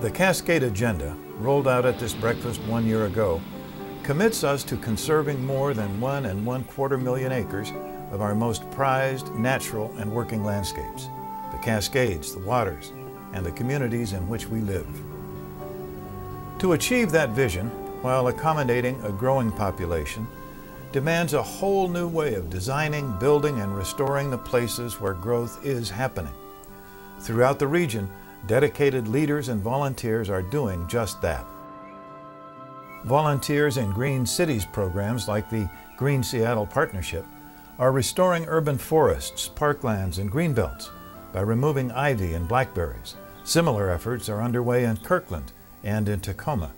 The Cascade Agenda, rolled out at this breakfast 1 year ago, commits us to conserving more than 1.25 million acres of our most prized natural and working landscapes, the Cascades, the waters, and the communities in which we live. To achieve that vision, while accommodating a growing population, demands a whole new way of designing, building, and restoring the places where growth is happening. Throughout the region, dedicated leaders and volunteers are doing just that. Volunteers in Green Cities programs like the Green Seattle Partnership are restoring urban forests, parklands, and greenbelts by removing ivy and blackberries. Similar efforts are underway in Kirkland and in Tacoma.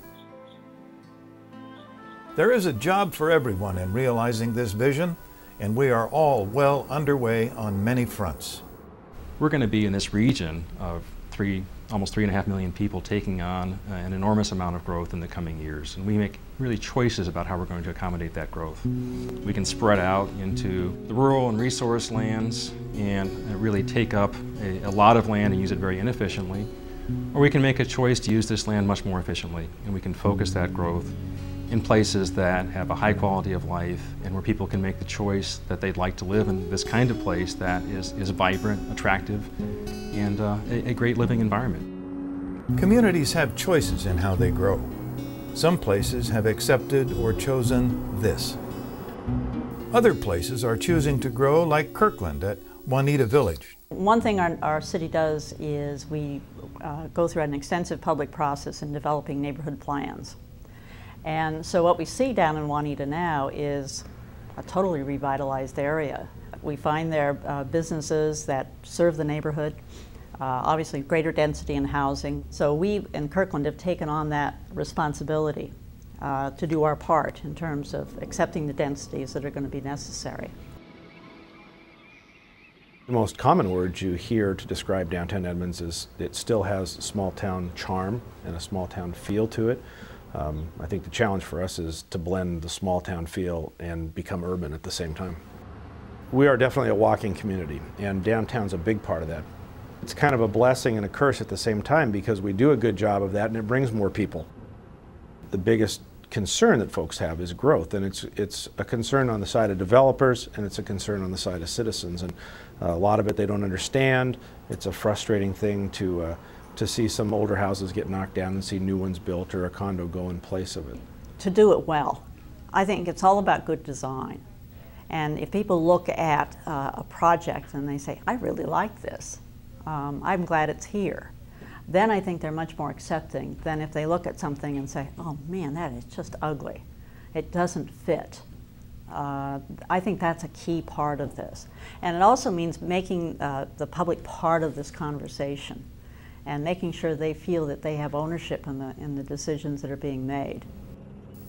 There is a job for everyone in realizing this vision, and we are all well underway on many fronts. We're going to be in this region of almost 3.5 million people taking on an enormous amount of growth in the coming years. And we make really choices about how we're going to accommodate that growth. We can spread out into the rural and resource lands and really take up a lot of land and use it very inefficiently. Or we can make a choice to use this land much more efficiently, and we can focus that growth in places that have a high quality of life and where people can make the choice that they'd like to live in this kind of place that is vibrant, attractive, and a great living environment. Communities have choices in how they grow. Some places have accepted or chosen this. Other places are choosing to grow like Kirkland at Juanita Village. One thing our city does is we go through an extensive public process in developing neighborhood plans. And so what we see down in Juanita now is a totally revitalized area. We find there businesses that serve the neighborhood, obviously greater density in housing. So we in Kirkland have taken on that responsibility to do our part in terms of accepting the densities that are going to be necessary. The most common words you hear to describe downtown Edmonds is it still has small town charm and a small town feel to it. I think the challenge for us is to blend the small town feel and become urban at the same time. We are definitely a walking community, and downtown's a big part of that. It's kind of a blessing and a curse at the same time because we do a good job of that and it brings more people. The biggest concern that folks have is growth, and it's a concern on the side of developers and it's a concern on the side of citizens, and a lot of it they don't understand. It's a frustrating thing to see some older houses get knocked down and see new ones built or a condo go in place of it. To do it well, I think it's all about good design. And if people look at a project and they say, I really like this, I'm glad it's here, then I think they're much more accepting than if they look at something and say, oh man, that is just ugly. It doesn't fit. I think that's a key part of this. And it also means making the public part of this conversation and making sure they feel that they have ownership in the decisions that are being made.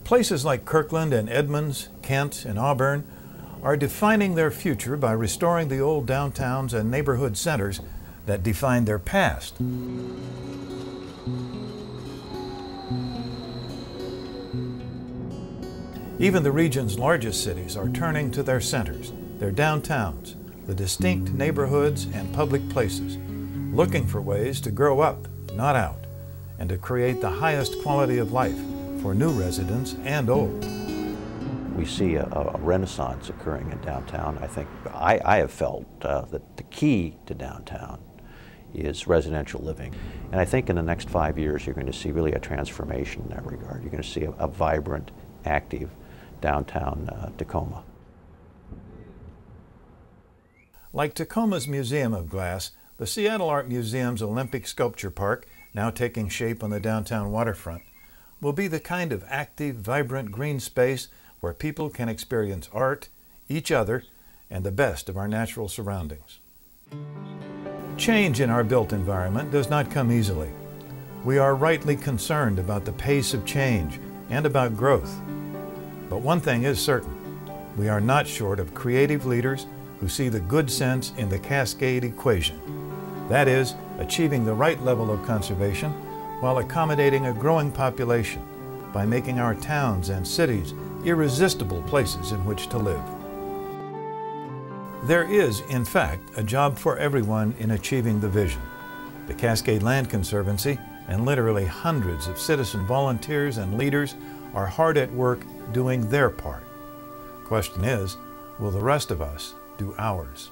Places like Kirkland and Edmonds, Kent, and Auburn are defining their future by restoring the old downtowns and neighborhood centers that defined their past. Even the region's largest cities are turning to their centers, their downtowns, the distinct neighborhoods and public places, looking for ways to grow up, not out, and to create the highest quality of life for new residents and old. We see a renaissance occurring in downtown. I think I have felt that the key to downtown is residential living. And I think in the next 5 years you're going to see really a transformation in that regard. You're going to see a vibrant, active downtown Tacoma. Like Tacoma's Museum of Glass, the Seattle Art Museum's Olympic Sculpture Park, now taking shape on the downtown waterfront, will be the kind of active, vibrant green space where people can experience art, each other, and the best of our natural surroundings. Change in our built environment does not come easily. We are rightly concerned about the pace of change and about growth. But one thing is certain, we are not short of creative leaders who see the good sense in the Cascade equation. That is, achieving the right level of conservation while accommodating a growing population by making our towns and cities irresistible places in which to live. There is, in fact, a job for everyone in achieving the vision. The Cascade Land Conservancy and literally hundreds of citizen volunteers and leaders are hard at work doing their part. Question is, will the rest of us do ours?